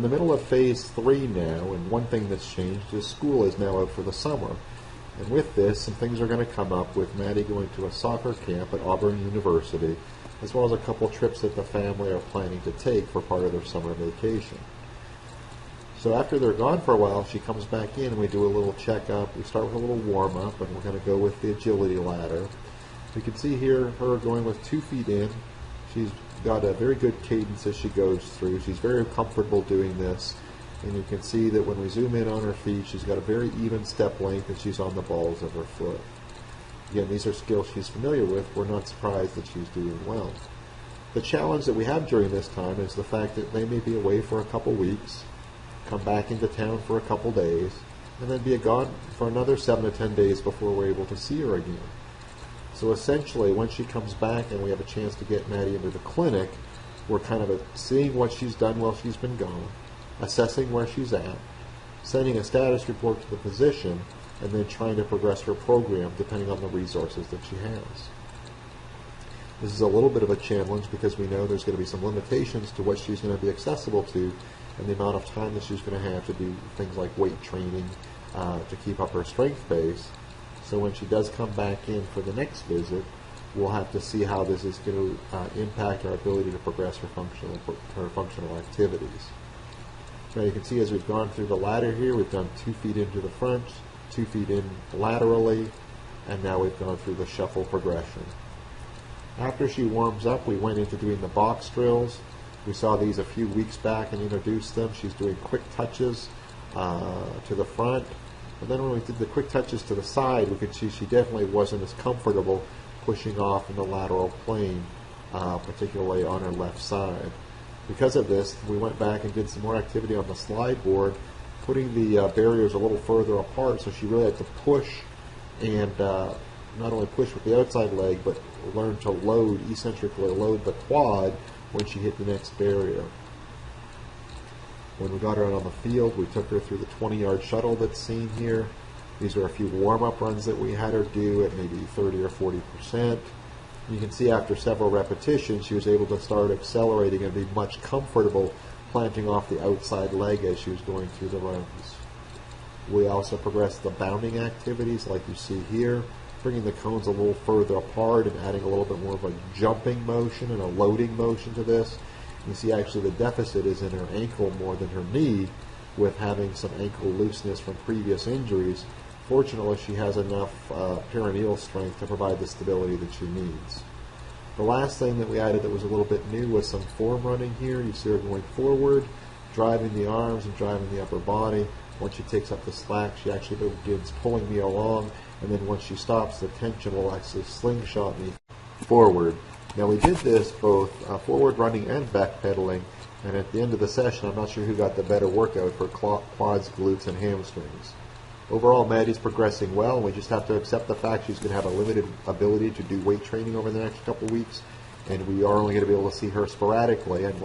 the middle of phase 3 now, and one thing that's changed is school is now out for the summer. And with this, some things are going to come up with Maddie going to a soccer camp at Auburn University, as well as a couple trips that the family are planning to take for part of their summer vacation. So after they're gone for a while, she comes back in and we do a little checkup. We start with a little warm-up, and we're going to go with the agility ladder. You can see here her going with 2 feet in. She's got a very good cadence as she goes through. She's very comfortable doing this. And you can see that when we zoom in on her feet, she's got a very even step length and she's on the balls of her foot. Again, these are skills she's familiar with. We're not surprised that she's doing well. The challenge that we have during this time is the fact that they may be away for a couple weeks, come back into town for a couple days, and then be gone for another 7 to 10 days before we're able to see her again. So essentially, when she comes back and we have a chance to get Maddie into the clinic, we're kind of seeing what she's done while she's been gone, assessing where she's at, sending a status report to the physician, and then trying to progress her program depending on the resources that she has. This is a little bit of a challenge because we know there's going to be some limitations to what she's going to be accessible to and the amount of time that she's going to have to do things like weight training to keep up her strength base. So when she does come back in for the next visit, we'll have to see how this is going to impact our ability to progress her functional activities. Now you can see as we've gone through the ladder here, we've done 2 feet into the front, 2 feet in laterally, and now we've gone through the shuffle progression. After she warms up, we went into doing the box drills. We saw these a few weeks back and introduced them. She's doing quick touches to the front. But then when we did the quick touches to the side, we could see she definitely wasn't as comfortable pushing off in the lateral plane, particularly on her left side. Because of this, we went back and did some more activity on the slide board, putting the barriers a little further apart, so she really had to push and not only push with the outside leg, but learn to load, eccentrically load the quad when she hit the next barrier. When we got her out on the field, we took her through the 20-yard shuttle that's seen here. These are a few warm-up runs that we had her do at maybe 30 or 40%. You can see after several repetitions, she was able to start accelerating and be much comfortable planting off the outside leg as she was going through the runs. We also progressed the bounding activities like you see here, bringing the cones a little further apart and adding a little bit more of a jumping motion and a loading motion to this. You see actually the deficit is in her ankle more than her knee, with having some ankle looseness from previous injuries. Fortunately, she has enough perineal strength to provide the stability that she needs. The last thing that we added that was a little bit new was some form running here. You see her going forward, driving the arms and driving the upper body. Once she takes up the slack, she actually begins pulling me along, and then once she stops, the tension will actually slingshot me forward. Now we did this both forward running and back pedaling, and at the end of the session, I'm not sure who got the better workout for quads, glutes, and hamstrings. Overall, Maddie's progressing well, and we just have to accept the fact she's going to have a limited ability to do weight training over the next couple weeks, and we are only going to be able to see her sporadically. And